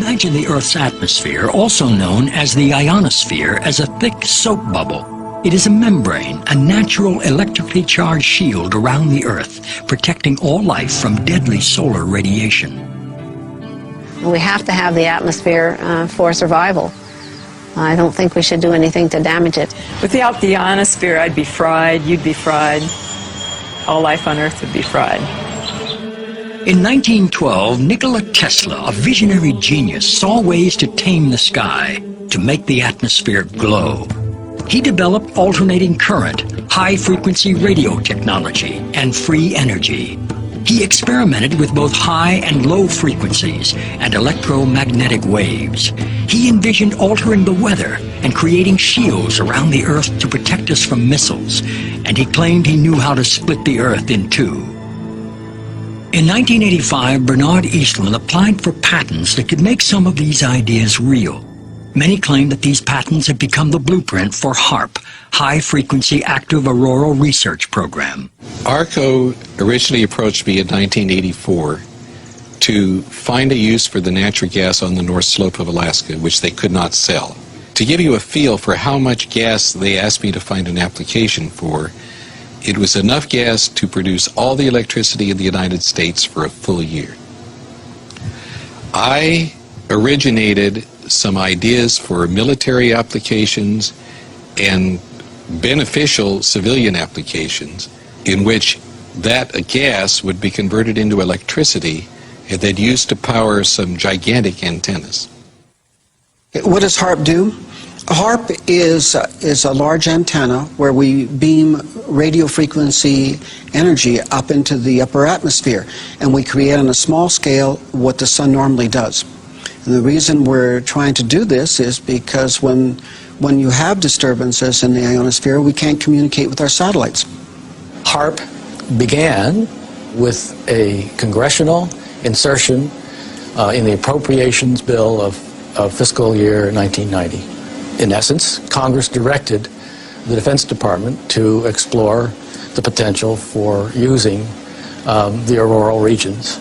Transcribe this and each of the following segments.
Imagine the Earth's atmosphere, also known as the ionosphere, as a thick soap bubble. It is a membrane, a natural electrically charged shield around the Earth, protecting all life from deadly solar radiation. We have to have the atmosphere for survival. I don't think we should do anything to damage it. Without the ionosphere, I'd be fried, you'd be fried, all life on Earth would be fried. In 1912, Nikola Tesla, a visionary genius, saw ways to tame the sky, to make the atmosphere glow. He developed alternating current, high-frequency radio technology, and free energy. He experimented with both high and low frequencies and electromagnetic waves. He envisioned altering the weather and creating shields around the Earth to protect us from missiles, and he claimed he knew how to split the Earth in two. In 1985, Bernard Eastland applied for patents that could make some of these ideas real. Many claim that these patents have become the blueprint for HAARP, High-Frequency Active Auroral Research Program. ARCO originally approached me in 1984 to find a use for the natural gas on the North Slope of Alaska, which they could not sell. To give you a feel for how much gas they asked me to find an application for, it was enough gas to produce all the electricity in the United States for a full year. I originated some ideas for military applications and beneficial civilian applications in which that gas would be converted into electricity and then used to power some gigantic antennas. What does HAARP do? HAARP is a large antenna where we beam radio frequency energy up into the upper atmosphere, and we create on a small scale what the sun normally does. And the reason we're trying to do this is because when you have disturbances in the ionosphere, we can't communicate with our satellites. HAARP began with a congressional insertion in the appropriations bill of fiscal year 1990. In essence, Congress directed the Defense Department to explore the potential for using the auroral regions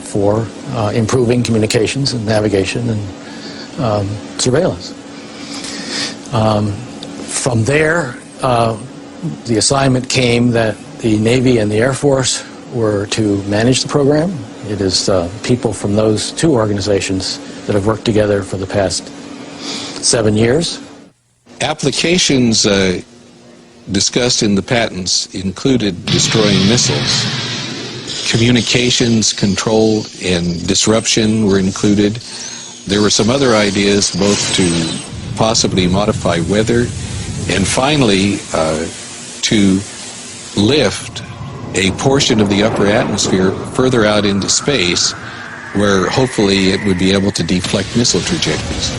for improving communications and navigation and surveillance. From there, the assignment came that the Navy and the Air Force were to manage the program. It is people from those two organizations that have worked together for the past 7 years. Applications discussed in the patents included destroying missiles. Communications control and disruption were included. There were some other ideas both to possibly modify weather and finally to lift a portion of the upper atmosphere further out into space where hopefully it would be able to deflect missile trajectories.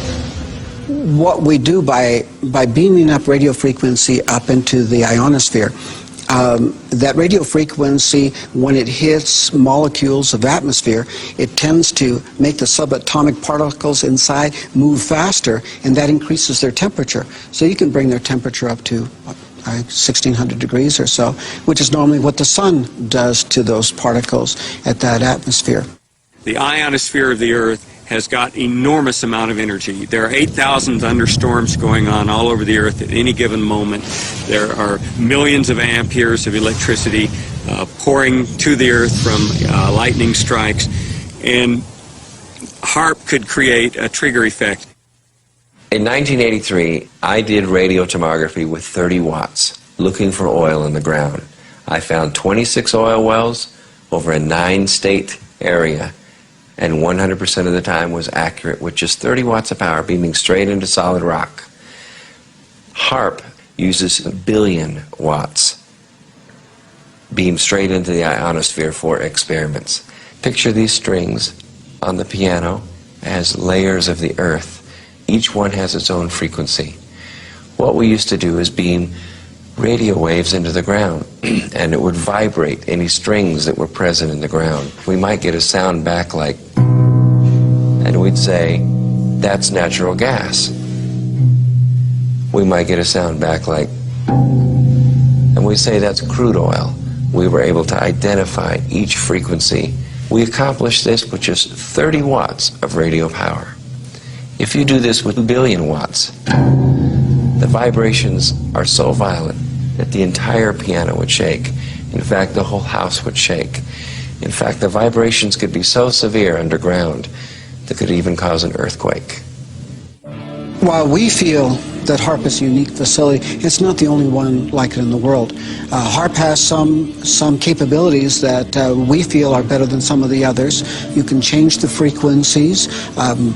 What we do by beaming up radio frequency up into the ionosphere, that radio frequency, when it hits molecules of atmosphere, it tends to make the subatomic particles inside move faster, and that increases their temperature. So you can bring their temperature up to 1600 degrees or so, which is normally what the sun does to those particles at that atmosphere. The ionosphere of the Earth has got enormous amount of energy. There are 8,000 thunderstorms going on all over the Earth at any given moment. There are millions of amperes of electricity pouring to the Earth from lightning strikes, and HAARP could create a trigger effect. In 1983, I did radio tomography with 30 watts, looking for oil in the ground. I found 26 oil wells over a 9-state area, and 100% of the time was accurate with just 30 watts of power beaming straight into solid rock. HAARP uses 1 billion watts beamed straight into the ionosphere for experiments. Picture these strings on the piano as layers of the Earth. Each one has its own frequency. What we used to do is beam radio waves into the ground, and it would vibrate any strings that were present in the ground. We might get a sound back like, and we'd say, that's natural gas. We might get a sound back like, and we'd say, that's crude oil. We were able to identify each frequency We accomplish this with just 30 watts of radio power. If you do this with 1 billion watts, the vibrations are so violent that the entire piano would shake. In fact, the whole house would shake. In fact, the vibrations could be so severe underground that could even cause an earthquake. While we feel that HAARP is a unique facility, it's not the only one like it in the world. HAARP has some capabilities that we feel are better than some of the others. You can change the frequencies.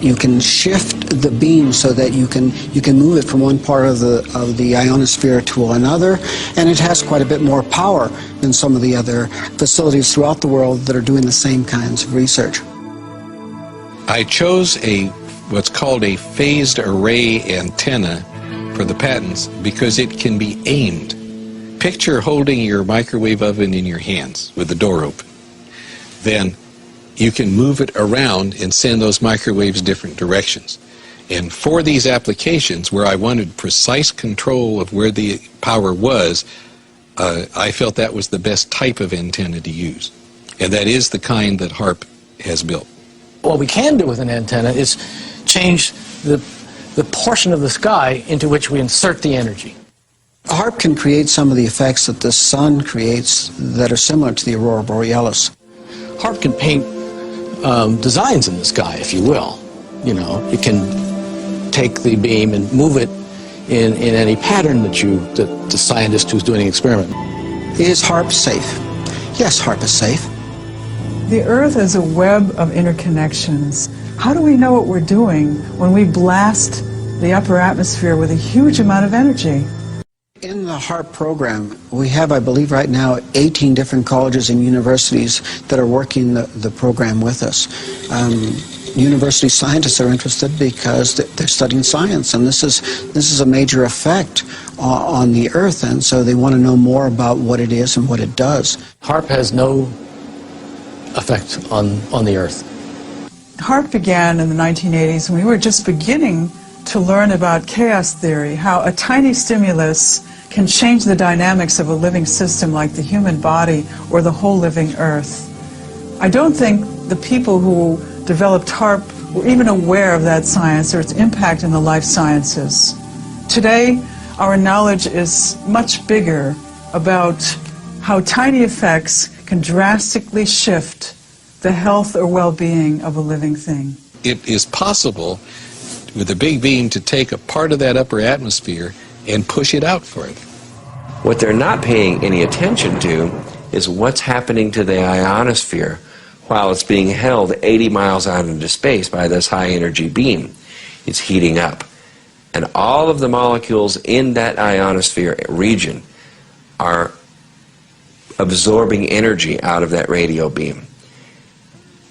You can shift the beam so that you can move it from one part of the ionosphere to another, and it has quite a bit more power than some of the other facilities throughout the world that are doing the same kinds of research. I chose what's called a phased array antenna for the patents because it can be aimed. Picture holding your microwave oven in your hands with the door open. Then you can move it around and send those microwaves different directions. And for these applications where I wanted precise control of where the power was, I felt that was the best type of antenna to use. And that is the kind that HAARP has built. What we can do with an antenna is change the portion of the sky into which we insert the energy. HAARP can create some of the effects that the sun creates that are similar to the aurora borealis. HAARP can paint designs in the sky, if you will. You know, it can take the beam and move it in any pattern that the scientist who's doing the experiment. Is HAARP safe? Yes, HAARP is safe. The Earth is a web of interconnections. How do we know what we're doing when we blast the upper atmosphere with a huge amount of energy? In the HAARP program, we have, I believe right now, 18 different colleges and universities that are working the program with us. University scientists are interested because they're studying science, and this is a major effect on the Earth, and so they want to know more about what it is and what it does. HAARP has no effect on the Earth. HAARP began in the 1980s when we were just beginning to learn about chaos theory, how a tiny stimulus can change the dynamics of a living system like the human body or the whole living Earth. I don't think the people who developed HAARP were even aware of that science or its impact in the life sciences. Today, our knowledge is much bigger about how tiny effects can drastically shift the health or well-being of a living thing. It is possible with a big beam to take a part of that upper atmosphere and push it out further. What they're not paying any attention to is what's happening to the ionosphere while it's being held 80 miles out into space by this high-energy beam. It's heating up. And all of the molecules in that ionosphere region are absorbing energy out of that radio beam.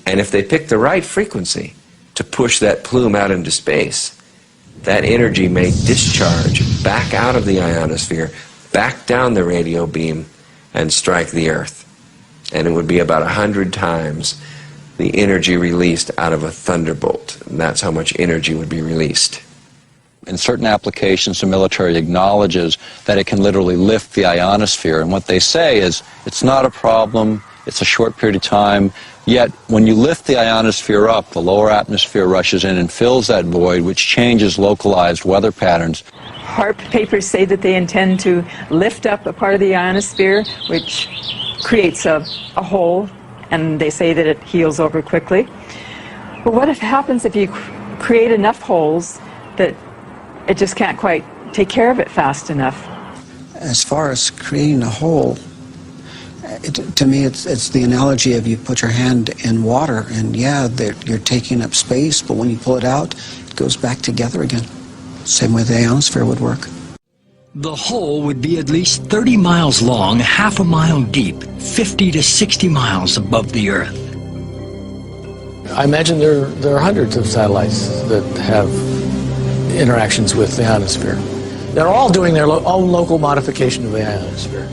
And if they pick the right frequency to push that plume out into space, that energy may discharge back out of the ionosphere, back down the radio beam, and strike the Earth. And it would be about 100 times the energy released out of a thunderbolt. And that's how much energy would be released. In certain applications, the military acknowledges that it can literally lift the ionosphere. And what they say is, it's not a problem, it's a short period of time, yet when you lift the ionosphere up, the lower atmosphere rushes in and fills that void, which changes localized weather patterns. HAARP papers say that they intend to lift up a part of the ionosphere, which creates a hole, and they say that it heals over quickly. But what happens if you create enough holes that it just can't quite take care of it fast enough? As far as creating a hole, to me it's the analogy of you put your hand in water, and yeah, you're taking up space, but when you pull it out, it goes back together again. Same way the ionosphere would work. The hole would be at least 30 miles long, half a mile deep, 50 to 60 miles above the Earth. I imagine there are hundreds of satellites that have interactions with the ionosphere. They're all doing their own local modification of the ionosphere.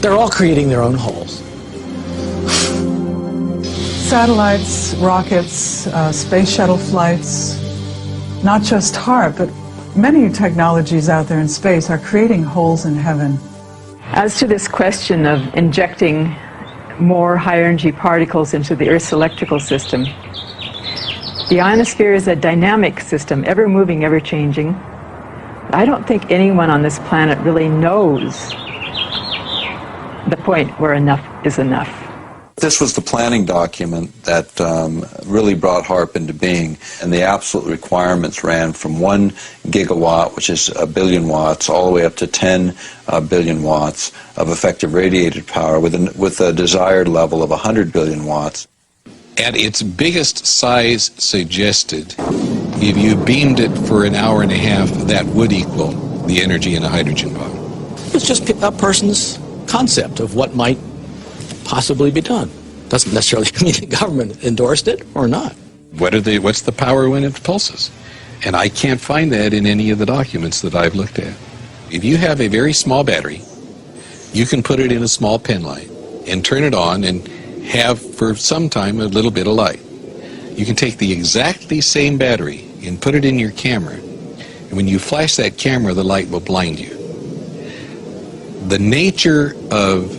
They're all creating their own holes. Satellites, rockets, space shuttle flights, not just HAARP, but many technologies out there in space are creating holes in heaven. As to this question of injecting more higher energy particles into the Earth's electrical system. The ionosphere is a dynamic system, ever moving, ever changing. I don't think anyone on this planet really knows the point where enough is enough. This was the planning document that really brought HAARP into being, and the absolute requirements ran from 1 gigawatt, which is 1 billion watts, all the way up to 10 billion watts of effective radiated power with a desired level of 100 billion watts. At its biggest size suggested, if you beamed it for an hour and a half, that would equal the energy in a hydrogen bomb. It's just a person's concept of what might possibly be done. Doesn't necessarily mean the government endorsed it or not. What's the power when it pulses? And I can't find that in any of the documents that I've looked at. If you have a very small battery, you can put it in a small pen light and turn it on and have for some time a little bit of light. You can take the exactly same battery and put it in your camera, and when you flash that camera, the light will blind you. The nature of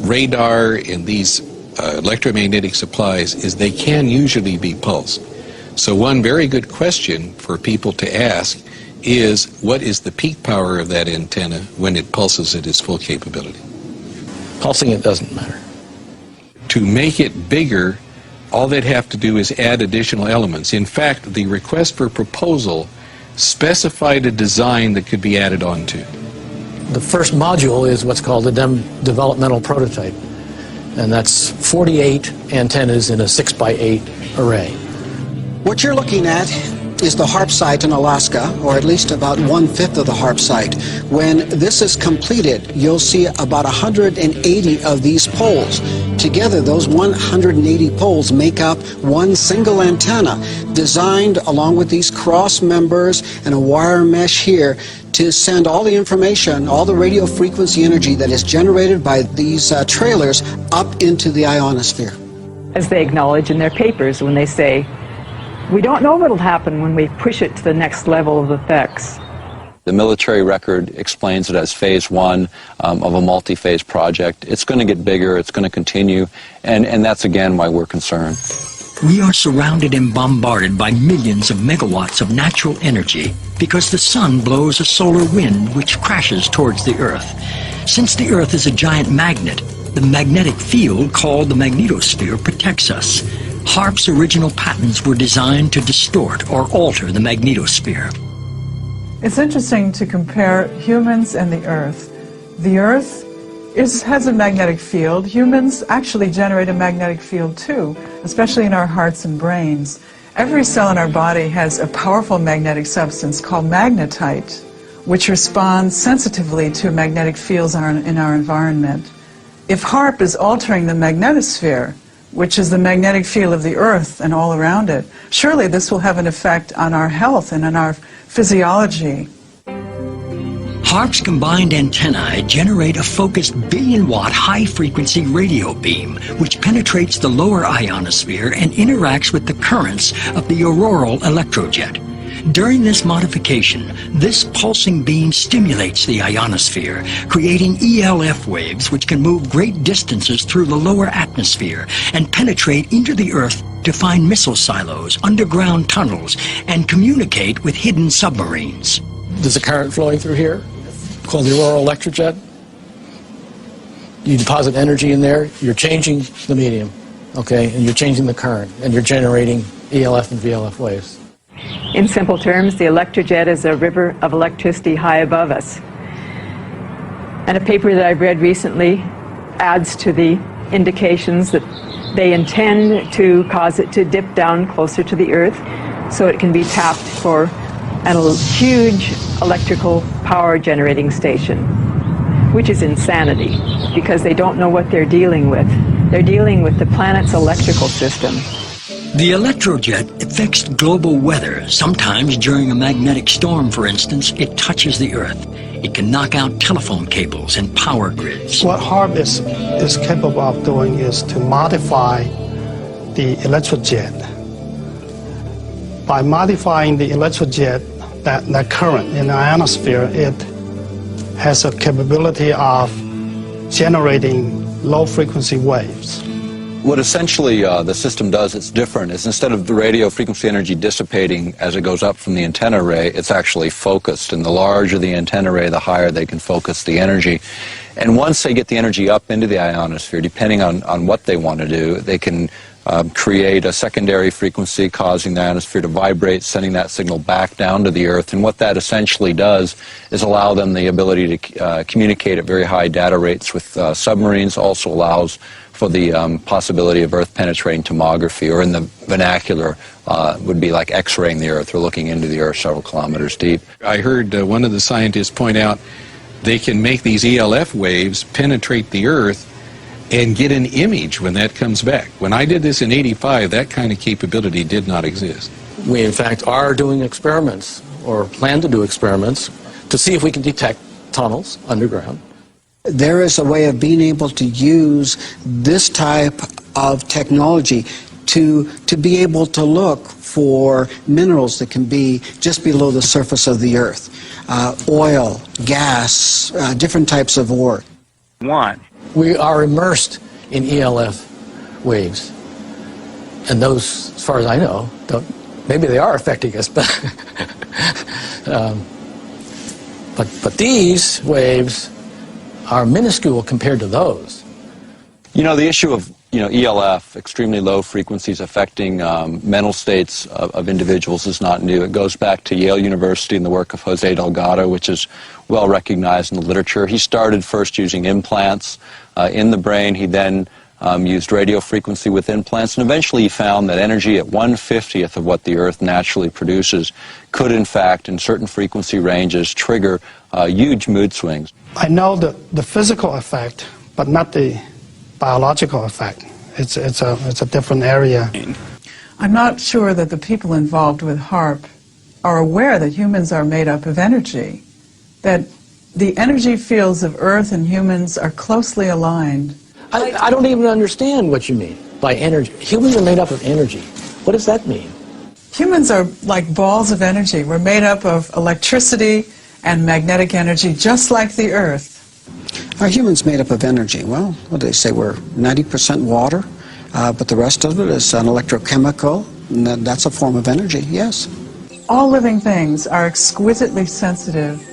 radar and these electromagnetic supplies is they can usually be pulsed. So one very good question for people to ask is, what is the peak power of that antenna when it pulses at its full capability? Pulsing it doesn't matter. To make it bigger, all they'd have to do is add additional elements. In fact, the request for proposal specified a design that could be added onto. The first module is what's called a developmental prototype, and that's 48 antennas in a 6x8 array. What you're looking at is the HAARP site in Alaska, or at least about 1/5 of the HAARP site. When this is completed, you'll see about 180 of these poles. Together, those 180 poles make up one single antenna, designed along with these cross members and a wire mesh here to send all the information, all the radio frequency energy that is generated by these trailers up into the ionosphere. As they acknowledge in their papers when they say, we don't know what will happen when we push it to the next level of effects. The military record explains it as phase 1 of a multi-phase project. It's going to get bigger, it's going to continue, and that's again why we're concerned. We are surrounded and bombarded by millions of megawatts of natural energy because the sun blows a solar wind which crashes towards the Earth. Since the Earth is a giant magnet, the magnetic field called the magnetosphere protects us. HAARP's original patents were designed to distort or alter the magnetosphere. It's interesting to compare humans and the Earth. The Earth has a magnetic field. Humans actually generate a magnetic field too, especially in our hearts and brains. Every cell in our body has a powerful magnetic substance called magnetite, which responds sensitively to magnetic fields in our environment. If HAARP is altering the magnetosphere, which is the magnetic field of the Earth and all around it, surely this will have an effect on our health and on our physiology. HAARP's combined antennae generate a focused billion-watt high-frequency radio beam which penetrates the lower ionosphere and interacts with the currents of the auroral electrojet. During this modification, this pulsing beam stimulates the ionosphere, creating ELF waves which can move great distances through the lower atmosphere and penetrate into the Earth to find missile silos, underground tunnels, and communicate with hidden submarines. There's a current flowing through here called the auroral electrojet. You deposit energy in there, you're changing the medium, okay, and you're changing the current, and you're generating ELF and VLF waves. In simple terms, the electrojet is a river of electricity high above us. And a paper that I've read recently adds to the indications that they intend to cause it to dip down closer to the Earth so it can be tapped for a huge electrical power generating station, which is insanity because they don't know what they're dealing with. They're dealing with the planet's electrical system. The electrojet affects global weather. Sometimes during a magnetic storm, for instance, it touches the Earth. It can knock out telephone cables and power grids. What HAARP is capable of doing is to modify the electrojet. By modifying the electrojet, that current in the ionosphere, it has a capability of generating low-frequency waves. What essentially the system does, it's different, is instead of the radio frequency energy dissipating as it goes up from the antenna array, it's actually focused. And the larger the antenna array, the higher they can focus the energy. And once they get the energy up into the ionosphere, depending on what they want to do, they can create a secondary frequency causing the ionosphere to vibrate, sending that signal back down to the Earth. And what that essentially does is allow them the ability to communicate at very high data rates with submarines, also allows for the possibility of Earth-penetrating tomography, or in the vernacular would be like X-raying the Earth or looking into the Earth several kilometers deep. I heard one of the scientists point out they can make these ELF waves penetrate the Earth and get an image when that comes back. When I did this in '85, that kind of capability did not exist. We, in fact, are doing experiments, or plan to do experiments, to see if we can detect tunnels underground. There is a way of being able to use this type of technology to be able to look for minerals that can be just below the surface of the Earth. Oil, gas, different types of ore. We are immersed in ELF waves. And those, as far as I know, maybe they are affecting us, but these waves are minuscule compared to those. You know, the issue of ELF, extremely low frequencies affecting mental states of individuals, is not new. It goes back to Yale University and the work of Jose Delgado, which is well recognized in the literature. He started first using implants in the brain. He then used radio frequency with implants, and eventually he found that energy at 1/50th of what the Earth naturally produces could, in fact, in certain frequency ranges, trigger huge mood swings. I know the physical effect, but not the biological effect. It's a different area. I'm not sure that the people involved with HAARP are aware that humans are made up of energy, that the energy fields of Earth and humans are closely aligned. I don't even understand what you mean by energy. Humans are made up of energy. What does that mean? Humans are like balls of energy. We're made up of electricity and magnetic energy, just like the Earth. Are humans made up of energy? Well, what do they say? We're 90% water, but the rest of it is an electrochemical, and that's a form of energy, yes. All living things are exquisitely sensitive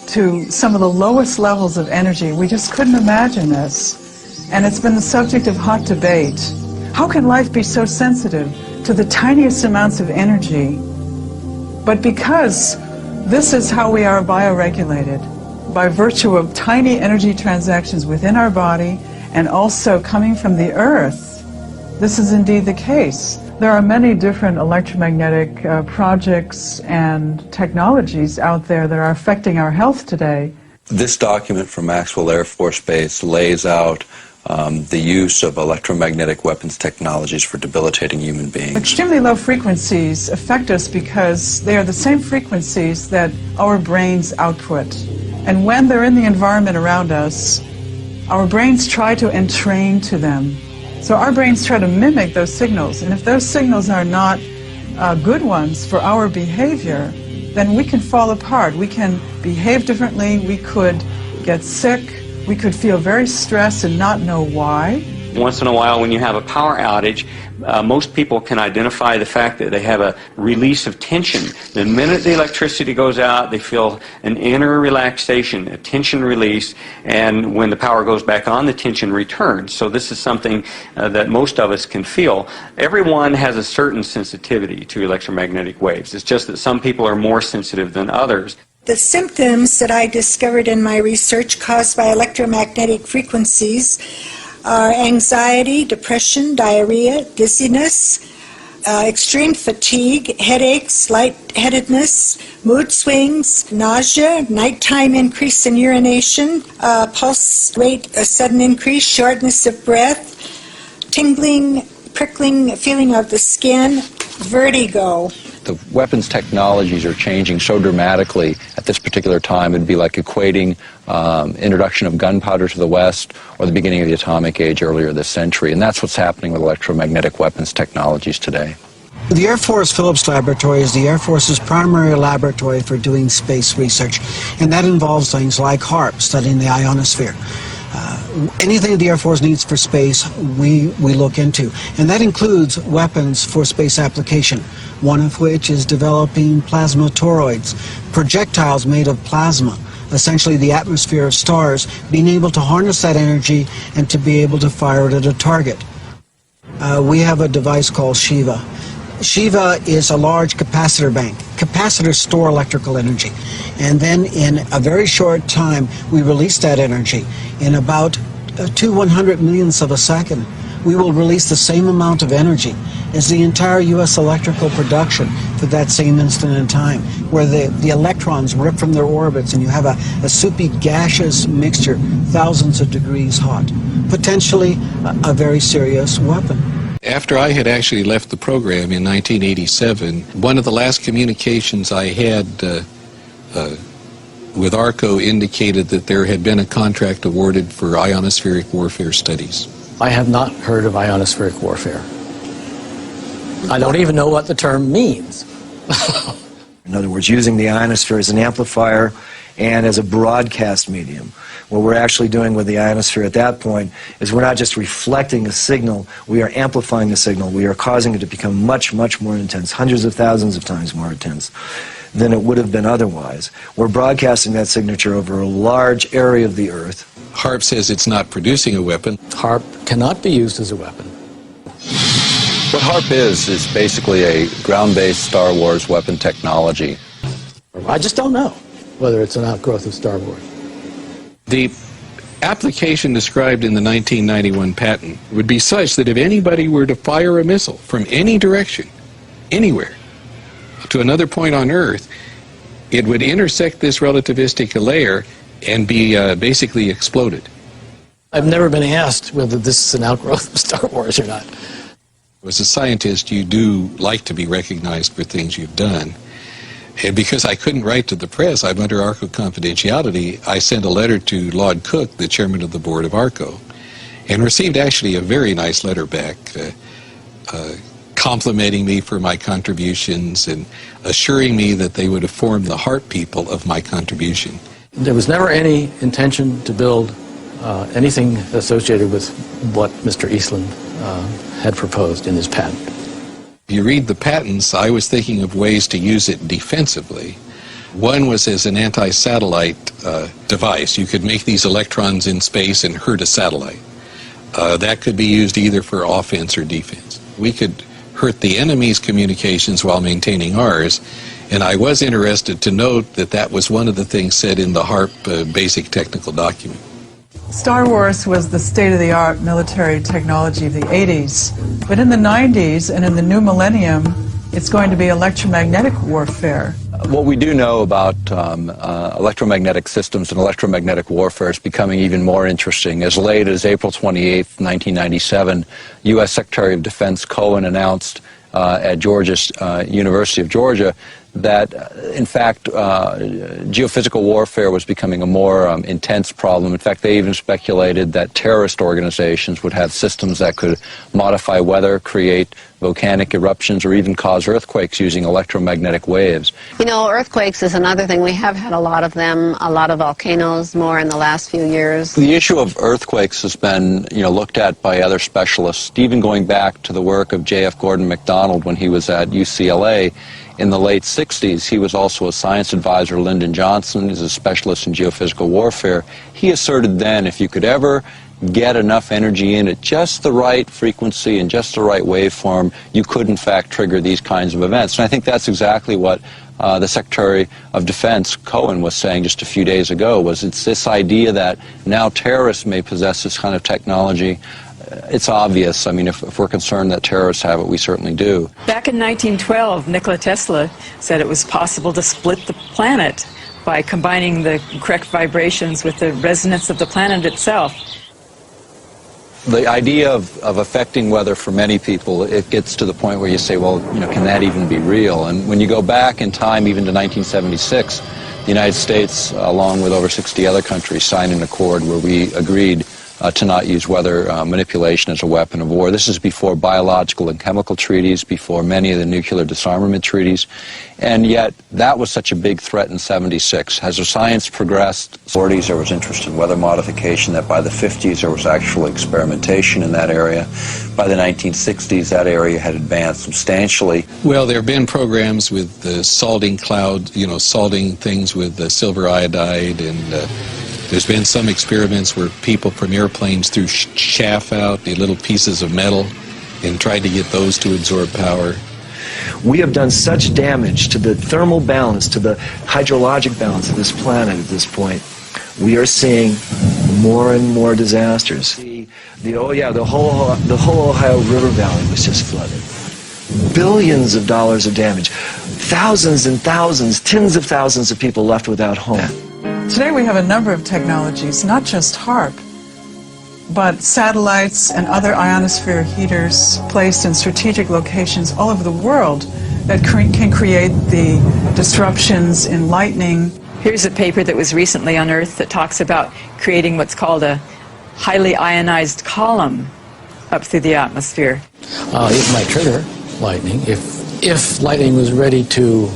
to some of the lowest levels of energy. We just couldn't imagine this, and it's been the subject of hot debate. How can life be so sensitive to the tiniest amounts of energy? But because this is how we are bioregulated, by virtue of tiny energy transactions within our body and also coming from the Earth, this is indeed the case. There are many different electromagnetic projects and technologies out there that are affecting our health today. This document from Maxwell Air Force Base lays out the use of electromagnetic weapons technologies for debilitating human beings. Extremely low frequencies affect us because they are the same frequencies that our brains output. And when they're in the environment around us, our brains try to entrain to them. So our brains try to mimic those signals. And if those signals are not good ones for our behavior, then we can fall apart. We can behave differently. We could get sick. We could feel very stressed and not know why. Once in a while, when you have a power outage, most people can identify the fact that they have a release of tension. The minute the electricity goes out, they feel an inner relaxation, a tension release, and when the power goes back on, the tension returns. So this is something that most of us can feel. Everyone has a certain sensitivity to electromagnetic waves. It's just that some people are more sensitive than others. The symptoms that I discovered in my research caused by electromagnetic frequencies are anxiety, depression, diarrhea, dizziness, extreme fatigue, headaches, lightheadedness, mood swings, nausea, nighttime increase in urination, pulse rate, a sudden increase, shortness of breath, tingling, prickling feeling of the skin, vertigo. The weapons technologies are changing so dramatically at this particular time. It'd be like equating introduction of gunpowder to the West or the beginning of the atomic age earlier this century. And that's what's happening with electromagnetic weapons technologies today. The Air Force Phillips Laboratory is the Air Force's primary laboratory for doing space research, and that involves things like HAARP, studying the ionosphere. Anything the Air Force needs for space, we look into. And that includes weapons for space application, one of which is developing plasma toroids, projectiles made of plasma, essentially the atmosphere of stars, being able to harness that energy and to be able to fire it at a target. We have a device called Shiva. Shiva is a large capacitor bank. Capacitors store electrical energy. And then in a very short time, we release that energy. In about 100 millionths of a second, we will release the same amount of energy as the entire U.S. electrical production for that same instant in time, where the electrons rip from their orbits and you have a soupy gaseous mixture, thousands of degrees hot. Potentially a very serious weapon. After I had actually left the program in 1987, one of the last communications I had with ARCO indicated that there had been a contract awarded for ionospheric warfare studies. I have not heard of ionospheric warfare. I don't even know what the term means. In other words, using the ionosphere as an amplifier and as a broadcast medium. What we're actually doing with the ionosphere at that point is we're not just reflecting a signal, we are amplifying the signal. We are causing it to become much, much more intense, hundreds of thousands of times more intense than it would have been otherwise. We're broadcasting that signature over a large area of the Earth. HAARP says it's not producing a weapon. HAARP cannot be used as a weapon. What HAARP is basically a ground-based Star Wars weapon technology. I just don't know whether it's an outgrowth of Star Wars. The application described in the 1991 patent would be such that if anybody were to fire a missile from any direction, anywhere, to another point on Earth, it would intersect this relativistic layer and be basically exploded. I've never been asked whether this is an outgrowth of Star Wars or not. As a scientist, you do like to be recognized for things you've done. And because I couldn't write to the press, I'm under ARCO confidentiality, I sent a letter to Lord Cook, the chairman of the board of ARCO, and received actually a very nice letter back complimenting me for my contributions and assuring me that they would inform the HAARP people of my contribution. There was never any intention to build anything associated with what Mr. Eastland had proposed in his patent. If you read the patents, I was thinking of ways to use it defensively. One was as an anti-satellite device. You could make these electrons in space and hurt a satellite. That could be used either for offense or defense. We could hurt the enemy's communications while maintaining ours, and I was interested to note that that was one of the things said in the HAARP basic technical document. Star Wars was the state-of-the-art military technology of the 80s, but in the 90s and in the new millennium, it's going to be electromagnetic warfare. What we do know about electromagnetic systems and electromagnetic warfare is becoming even more interesting. As late as April 28, 1997, U.S. Secretary of Defense Cohen announced at University of Georgia that, in fact, geophysical warfare was becoming a more intense problem. In fact, they even speculated that terrorist organizations would have systems that could modify weather, create volcanic eruptions, or even cause earthquakes using electromagnetic waves. You know, earthquakes is another thing. We have had a lot of them, a lot of volcanoes more in the last few years. The issue of earthquakes has been, looked at by other specialists, even going back to the work of J.F. Gordon MacDonald when he was at UCLA. In the late 60s, he was also a science advisor to Lyndon Johnson. He's a specialist in geophysical warfare. He asserted then if you could ever get enough energy in at just the right frequency and just the right waveform, you could in fact trigger these kinds of events. And I think that's exactly what the Secretary of Defense, Cohen, was saying just a few days ago, was it's this idea that now terrorists may possess this kind of technology. It's obvious. I mean, if we're concerned that terrorists have it, we certainly do. Back in 1912, Nikola Tesla said it was possible to split the planet by combining the correct vibrations with the resonance of the planet itself. The idea of affecting weather for many people, it gets to the point where you say, well, can that even be real? And when you go back in time, even to 1976, the United States, along with over 60 other countries, signed an accord where we agreed to not use weather manipulation as a weapon of war. This is before biological and chemical treaties, before many of the nuclear disarmament treaties, and yet that was such a big threat in '76. As the science progressed, in the 40s there was interest in weather modification, that by the 50s there was actual experimentation in that area. By the 1960s that area had advanced substantially. Well, there have been programs with the salting cloud, salting things with silver iodide, and there's been some experiments where people from airplanes threw chaff out, the little pieces of metal, and tried to get those to absorb power. We have done such damage to the thermal balance, to the hydrologic balance of this planet at this point. We are seeing more and more disasters. The whole Ohio River Valley was just flooded. Billions of dollars of damage. Thousands and thousands, tens of thousands of people left without home. Today we have a number of technologies, not just HAARP, but satellites and other ionosphere heaters placed in strategic locations all over the world that can create the disruptions in lightning. Here's a paper that was recently unearthed that talks about creating what's called a highly ionized column up through the atmosphere. It might trigger lightning if lightning was ready to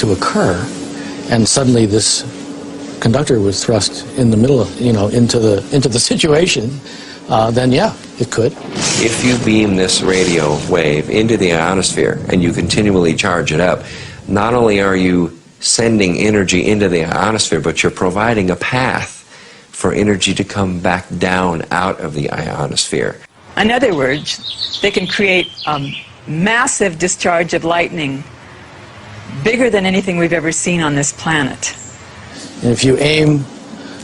occur, and suddenly this conductor was thrust in the middle of, into the situation, then yeah, it could. If you beam this radio wave into the ionosphere and you continually charge it up, not only are you sending energy into the ionosphere, but you're providing a path for energy to come back down out of the ionosphere. In other words, they can create a massive discharge of lightning, bigger than anything we've ever seen on this planet. And if you aim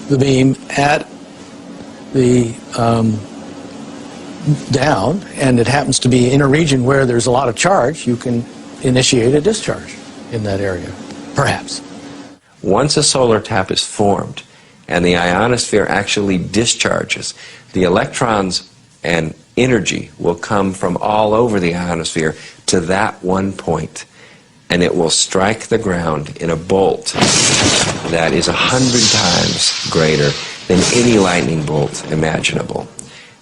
the beam at the down, and it happens to be in a region where there's a lot of charge, you can initiate a discharge in that area, perhaps. Once a solar tap is formed and the ionosphere actually discharges, the electrons and energy will come from all over the ionosphere to that one point, and it will strike the ground in a bolt that is 100 times greater than any lightning bolt imaginable.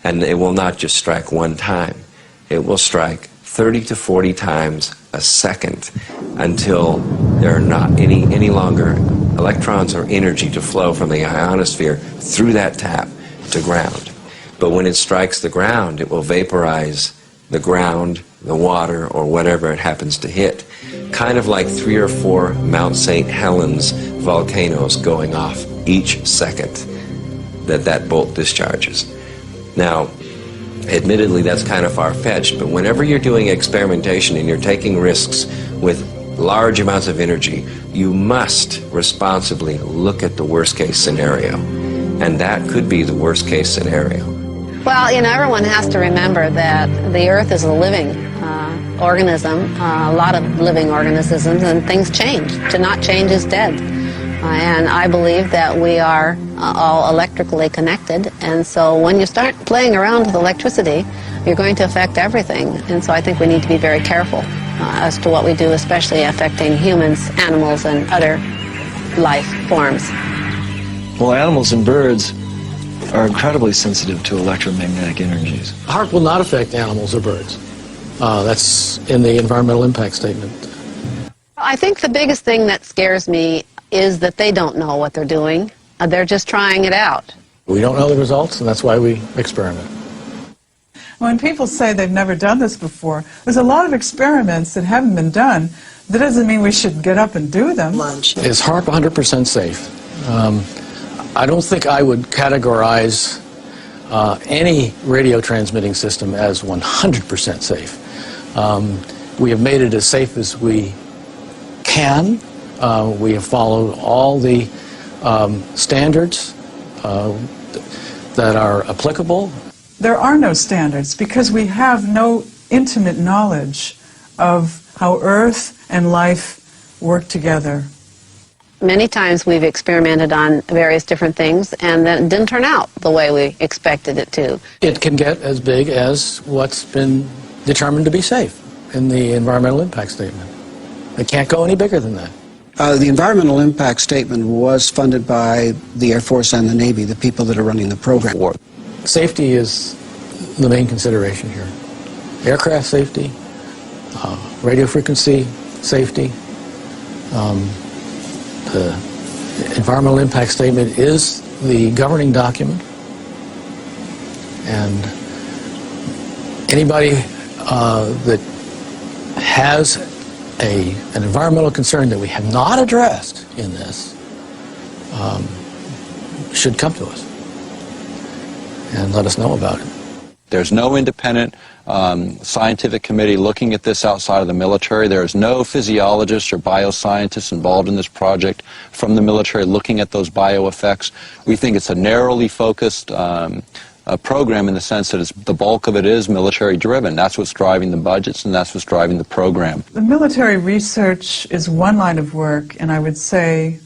And it will not just strike one time, it will strike 30 to 40 times a second until there are not any longer electrons or energy to flow from the ionosphere through that tap to ground. But when it strikes the ground, it will vaporize the ground, the water, or whatever it happens to hit. Kind of like 3 or 4 Mount St. Helens volcanoes going off each second that bolt discharges. Now, admittedly, that's kind of far-fetched, but whenever you're doing experimentation and you're taking risks with large amounts of energy, you must responsibly look at the worst-case scenario. And that could be the worst-case scenario. Well, everyone has to remember that the Earth is a living organism, a lot of living organisms, and things change. To not change is dead. And I believe that we are all electrically connected, and so when you start playing around with electricity, you're going to affect everything. And so I think we need to be very careful as to what we do, especially affecting humans, animals, and other life forms. Well, animals and birds are incredibly sensitive to electromagnetic energies. HAARP will not affect animals or birds. That's in the environmental impact statement. I think the biggest thing that scares me is that they don't know what they're doing. They're just trying it out. We don't know the results, and that's why we experiment. When people say they've never done this before, there's a lot of experiments that haven't been done. That doesn't mean we should get up and do them. Is HAARP 100% safe? I don't think I would categorize any radio transmitting system as 100% safe. We have made it as safe as we can. We have followed all the standards that are applicable. There are no standards because we have no intimate knowledge of how Earth and life work together. Many times we've experimented on various different things and then it didn't turn out the way we expected it to. It can get as big as what's been determined to be safe in the environmental impact statement. It can't go any bigger than that. The environmental impact statement was funded by the Air Force and the Navy, the people that are running the program. Safety is the main consideration here. Aircraft safety, radio frequency safety. The environmental impact statement is the governing document, and anybody that has an environmental concern that we have not addressed in this should come to us and let us know about it. There's no independent scientific committee looking at this outside of the military. There's no physiologists or bioscientists involved in this project from the military looking at those bioeffects. We think it's a narrowly focused program in the sense that the bulk of it is military driven. That's what's driving the budgets, and that's what's driving the program. The military research is one line of work, and I would say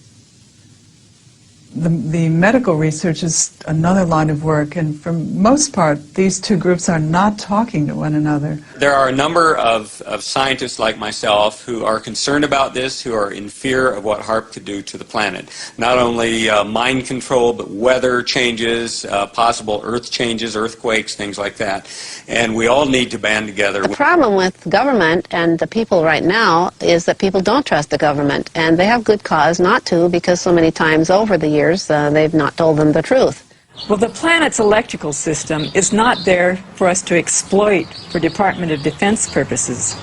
the medical research is another line of work, and for most part, these two groups are not talking to one another. There are a number of scientists like myself who are concerned about this, who are in fear of what HAARP could do to the planet. Not only mind control, but weather changes, possible earth changes, earthquakes, things like that. And we all need to band together. The problem with government and the people right now is that people don't trust the government, and they have good cause not to, because so many times over the years they've not told them the truth. Well, the planet's electrical system is not there for us to exploit for Department of Defense purposes.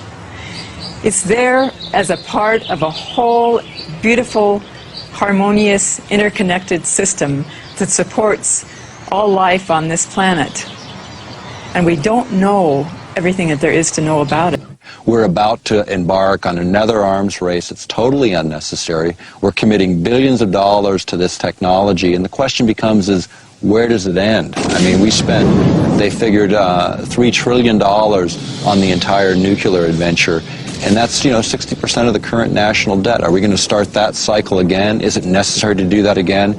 It's there as a part of a whole beautiful, harmonious, interconnected system that supports all life on this planet. And we don't know everything that there is to know about it. We're about to embark on another arms race. It's totally unnecessary. We're committing billions of dollars to this technology, and the question becomes is, where does it end? I mean, they figured $3 trillion on the entire nuclear adventure, and that's, 60% of the current national debt. Are we going to start that cycle again? Is it necessary to do that again?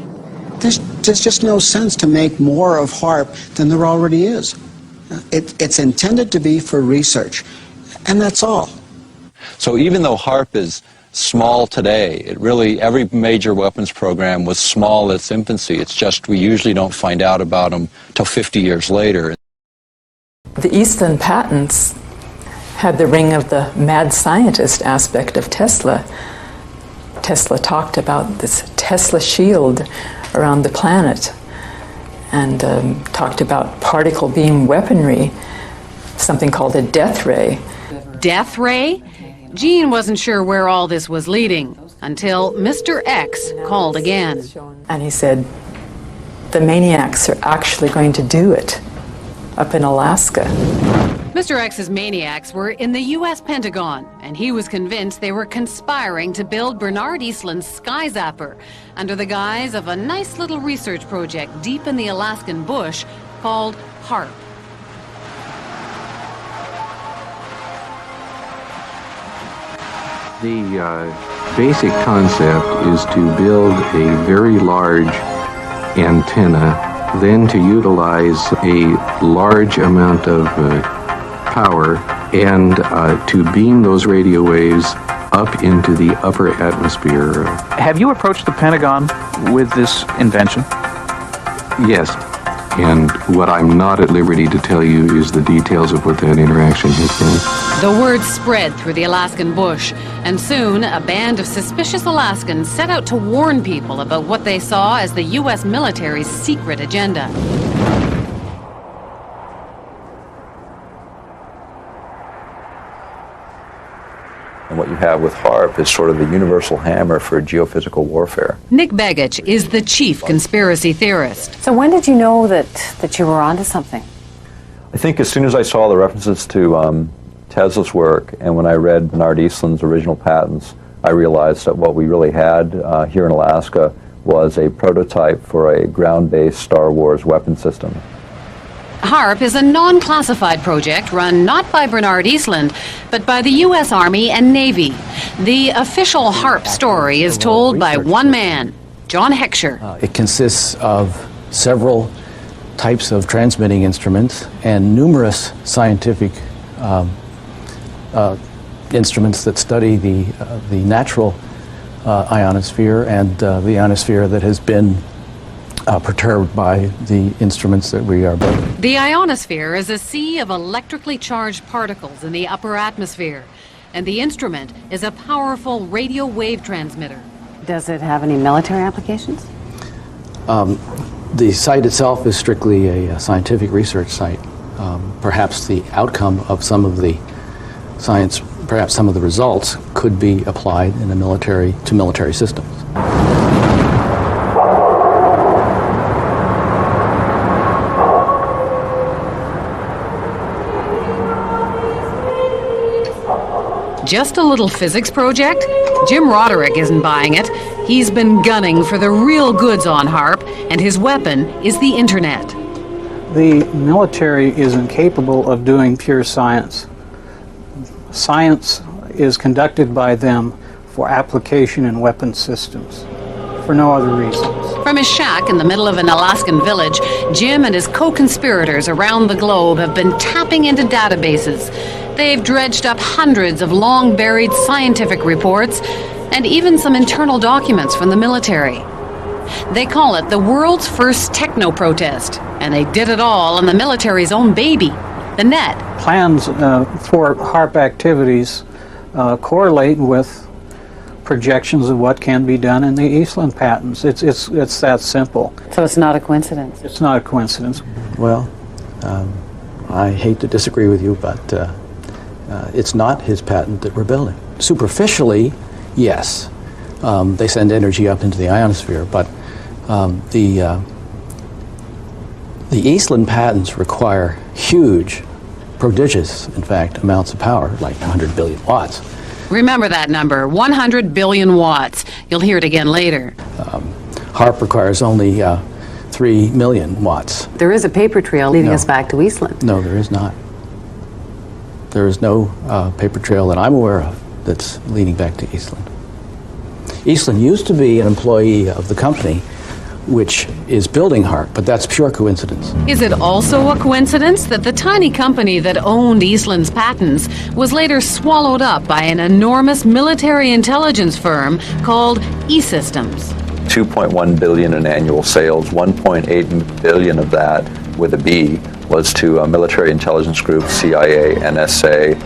There's just no sense to make more of HAARP than there already is. It's intended to be for research, and that's all. So even though HAARP is small today, every major weapons program was small in its infancy. It's just we usually don't find out about them till 50 years later. The Eastland patents had the ring of the mad scientist aspect of Tesla. Tesla talked about this Tesla shield around the planet, and talked about particle beam weaponry, something called a death ray. Death ray? Gene wasn't sure where all this was leading until Mr. X called again. And he said, the maniacs are actually going to do it up in Alaska. Mr. X's maniacs were in the U.S. Pentagon, and he was convinced they were conspiring to build Bernard Eastland's Sky Zapper under the guise of a nice little research project deep in the Alaskan bush called HAARP. The basic concept is to build a very large antenna, then to utilize a large amount of power and to beam those radio waves up into the upper atmosphere. Have you approached the Pentagon with this invention? Yes. And what I'm not at liberty to tell you is the details of what that interaction has been. The word spread through the Alaskan bush, and soon a band of suspicious Alaskans set out to warn people about what they saw as the U.S. military's secret agenda. And what you have with HAARP is sort of the universal hammer for geophysical warfare. Nick Begich is the chief conspiracy theorist. So when did you know that you were onto something? I think as soon as I saw the references to Tesla's work, and when I read Bernard Eastland's original patents, I realized that what we really had here in Alaska was a prototype for a ground-based Star Wars weapon system. HAARP is a non-classified project run not by Bernard Eastland, but by the U.S. Army and Navy. The official HAARP story is told by one man, John Heckscher. It consists of several types of transmitting instruments and numerous scientific instruments that study the natural ionosphere and the ionosphere that has been perturbed by the instruments that we are building. The ionosphere is a sea of electrically charged particles in the upper atmosphere, and the instrument is a powerful radio wave transmitter. Does it have any military applications? The site itself is strictly a scientific research site. Perhaps the outcome of some of the science, perhaps some of the results, could be applied in to military systems. Just a little physics project? Jim Roderick isn't buying it. He's been gunning for the real goods on HAARP, and his weapon is the internet. The military is incapable of doing pure science. Science is conducted by them for application in weapon systems, for no other reasons. From his shack in the middle of an Alaskan village, Jim and his co-conspirators around the globe have been tapping into databases. They've dredged up hundreds of long-buried scientific reports and even some internal documents from the military. They call it the world's first techno-protest, and they did it all on the military's own baby, the net. Plans for HAARP activities correlate with projections of what can be done in the Eastland patents. It's that simple. So it's not a coincidence? It's not a coincidence. Well, I hate to disagree with you, but it's not his patent that we're building. Superficially, yes. They send energy up into the ionosphere, but the Eastland patents require huge, prodigious, in fact, amounts of power, like 100 billion watts. Remember that number, 100 billion watts. You'll hear it again later. HAARP requires only 3 million watts. There is a paper trail leading us back to Eastland. No, there is not. There is no paper trail that I'm aware of that's leading back to Eastland. Eastland used to be an employee of the company which is building HAARP, but that's pure coincidence. Is it also a coincidence that the tiny company that owned Eastland's patents was later swallowed up by an enormous military intelligence firm called E-Systems? 2.1 billion in annual sales, 1.8 billion of that, with a B, was to military intelligence groups, CIA, NSA,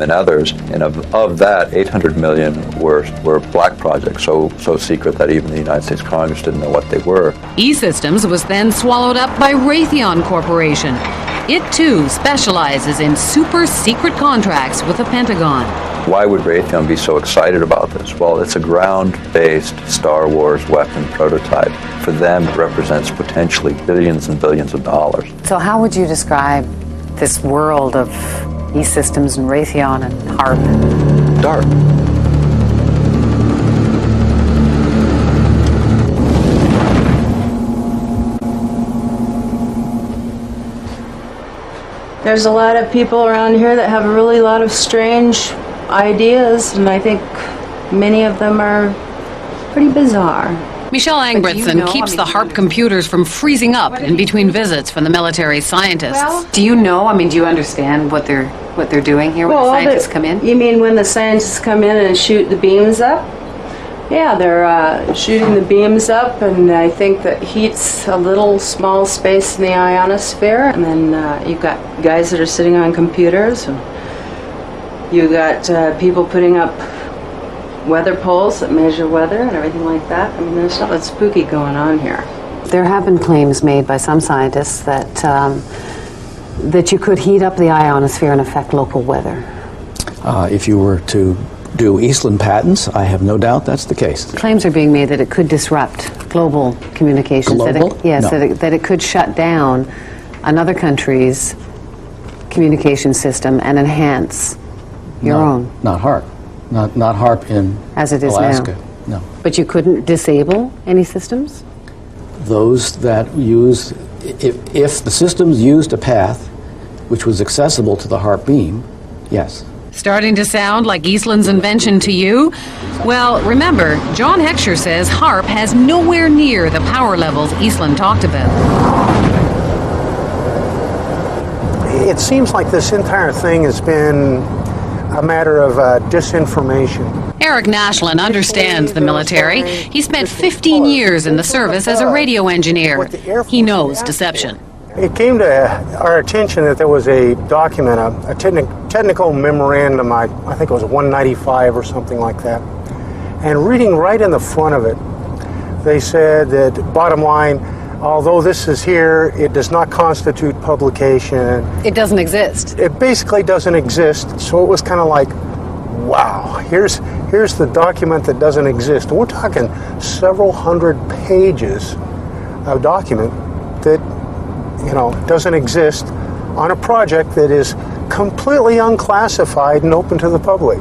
and others. And of that, 800 million were black projects, so secret that even the United States Congress didn't know what they were. E-Systems was then swallowed up by Raytheon Corporation. It too specializes in super secret contracts with the Pentagon. Why would Raytheon be so excited about this? Well, it's a ground-based Star Wars weapon prototype. For them, it represents potentially billions and billions of dollars. So how would you describe this world of E-Systems and Raytheon and HAARP? DARPA. There's a lot of people around here that have a really lot of strange ideas, and I think many of them are pretty bizarre. Michelle Angbritson keeps the HAARP computers from freezing up in between visits from the military scientists. Well, do you know, do you understand what they're doing here when the scientists come in? You mean when the scientists come in and shoot the beams up? Yeah, they're shooting the beams up, and I think that heats a little small space in the ionosphere, and then you've got guys that are sitting on computers, and you got people putting up weather poles that measure weather and everything like that. I mean, there's nothing spooky going on here. There have been claims made by some scientists that that you could heat up the ionosphere and affect local weather. If you were to do Eastland patents, I have no doubt that's the case. Claims are being made that it could disrupt global communications. Global? That it could shut down another country's communication system and enhance your own. Not HAARP. Not HAARP in As it is Alaska. now. No. But you couldn't disable any systems? Those that use, if the systems used a path which was accessible to the HAARP beam, yes. Starting to sound like Eastland's invention to you? Well, remember, John Heckscher says HAARP has nowhere near the power levels Eastland talked about. It seems like this entire thing has been a matter of disinformation. Eric Nashlin understands the military. He spent 15 years in the service as a radio engineer. He knows deception. It came to our attention that there was a document, a technical memorandum, I think it was 195 or something like that. And reading right in the front of it, they said that, bottom line, although this is here, it does not constitute publication. It doesn't exist. It basically doesn't exist. So it was kind of like, wow, here's the document that doesn't exist. We're talking several hundred pages of document that, you know, doesn't exist on a project that is completely unclassified and open to the public.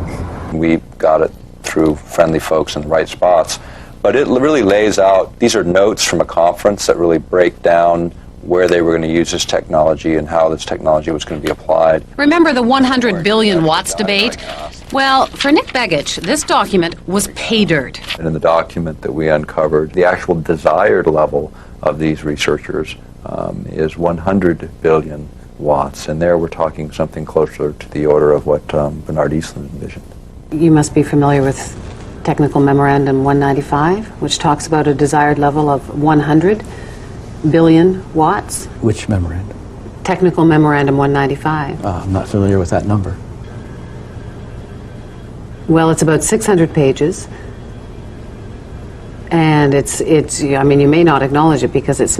We got it through friendly folks in the right spots, but it really lays out, these are notes from a conference that really break down where they were going to use this technology and how this technology was going to be applied. Remember the 100 billion watts debate? Well, for Nick Begich, this document was pay dirt. And in the document that we uncovered, the actual desired level of these researchers is 100 billion watts, and there we're talking something closer to the order of what Bernard Eastlund envisioned. You must be familiar with Technical Memorandum 195, which talks about a desired level of 100 billion watts. Which memorandum? Technical Memorandum 195. I'm not familiar with that number. Well, it's about 600 pages, and it's. I mean, you may not acknowledge it because it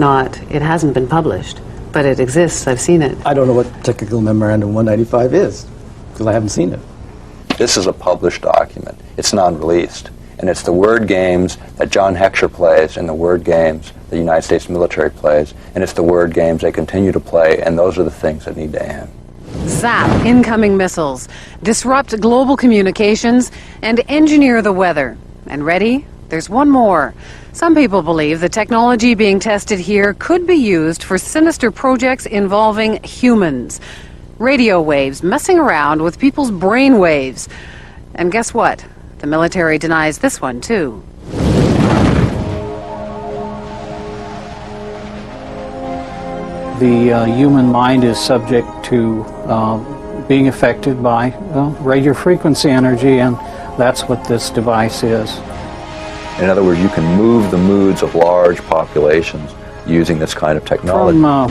hasn't been published, but it exists. I've seen it. I don't know what Technical Memorandum 195 is, because I haven't seen it. This is a published document. It's non-released. And it's the word games that John Heckscher plays and the word games the United States military plays, and it's the word games they continue to play, and those are the things that need to end. Zap incoming missiles, disrupt global communications, and engineer the weather. And ready? There's one more. Some people believe the technology being tested here could be used for sinister projects involving humans. Radio waves messing around with people's brain waves. And guess what? The military denies this one, too. The human mind is subject to being affected by radio frequency energy, and that's what this device is. In other words, you can move the moods of large populations using this kind of technology. From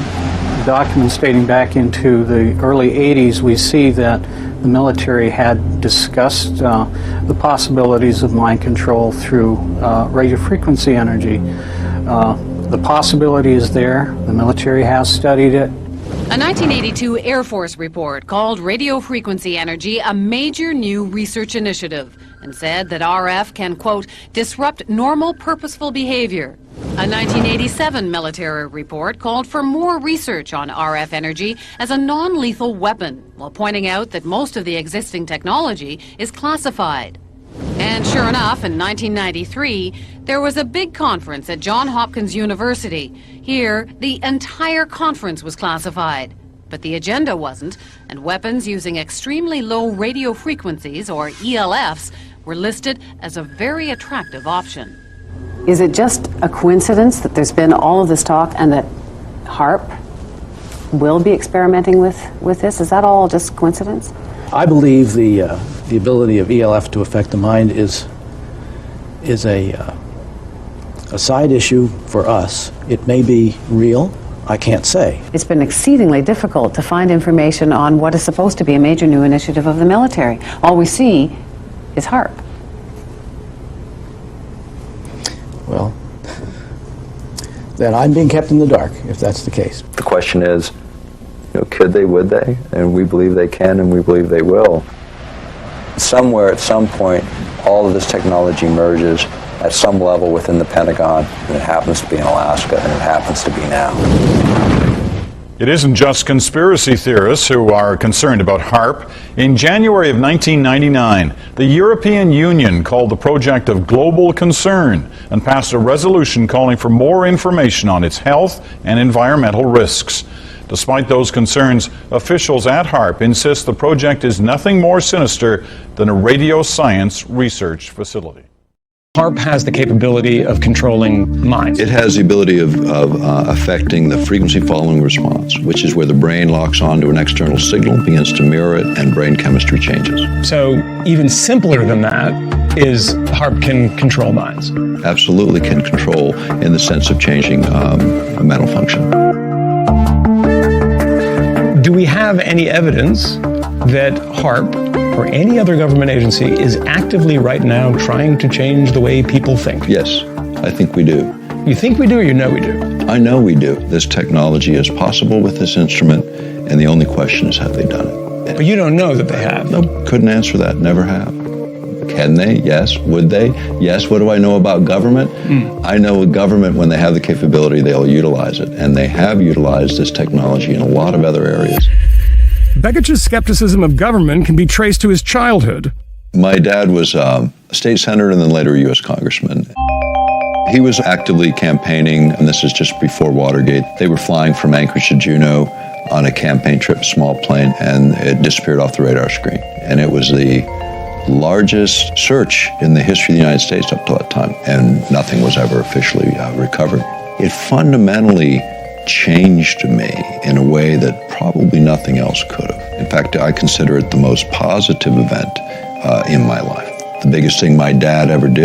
documents dating back into the early 80s, we see that the military had discussed the possibilities of mind control through radio frequency energy. The possibility is there. The military has studied it. A 1982 Air Force report called radio frequency energy a major new research initiative and said that RF can, quote, disrupt normal purposeful behavior. A 1987 military report called for more research on RF energy as a non-lethal weapon, while pointing out that most of the existing technology is classified. And sure enough, in 1993, there was a big conference at Johns Hopkins University. Here, the entire conference was classified. But the agenda wasn't, and weapons using extremely low radio frequencies, or ELFs, were listed as a very attractive option. Is it just a coincidence that there's been all of this talk and that HAARP will be experimenting with this? Is that all just coincidence? I believe the ability of ELF to affect the mind is a side issue for us. It may be real. I can't say. It's been exceedingly difficult to find information on what is supposed to be a major new initiative of the military. All we see is HAARP. Well, then I'm being kept in the dark, if that's the case. The question is, could they, would they? And we believe they can, and we believe they will. Somewhere, at some point, all of this technology merges at some level within the Pentagon, and it happens to be in Alaska, and it happens to be now. It isn't just conspiracy theorists who are concerned about HAARP. In January of 1999, the European Union called the project of global concern and passed a resolution calling for more information on its health and environmental risks. Despite those concerns, officials at HAARP insist the project is nothing more sinister than a radio science research facility. HAARP has the capability of controlling minds. It has the ability of affecting the frequency following response, which is where the brain locks onto an external signal, begins to mirror it, and brain chemistry changes. So even simpler than that is HAARP can control minds. Absolutely can control in the sense of changing mental function. Do we have any evidence that HAARP or any other government agency is actively right now trying to change the way people think? Yes, I think we do. You think we do or you know we do? I know we do. This technology is possible with this instrument, and the only question is, have they done it? But you don't know that they have. No, couldn't answer that, never have. Can they? Yes. Would they? Yes. What do I know about government? I know with government, when they have the capability, they'll utilize it, and they have utilized this technology in a lot of other areas. Begich's skepticism of government can be traced to his childhood. My dad was a state senator and then later a U.S. congressman. He was actively campaigning, and this is just before Watergate. They were flying from Anchorage to Juneau on a campaign trip, small plane, and it disappeared off the radar screen. And it was the largest search in the history of the United States up to that time, and nothing was ever officially recovered. It fundamentally changed me in a way that probably nothing else could have. In fact, I consider it the most positive event in my life. The biggest thing my dad ever did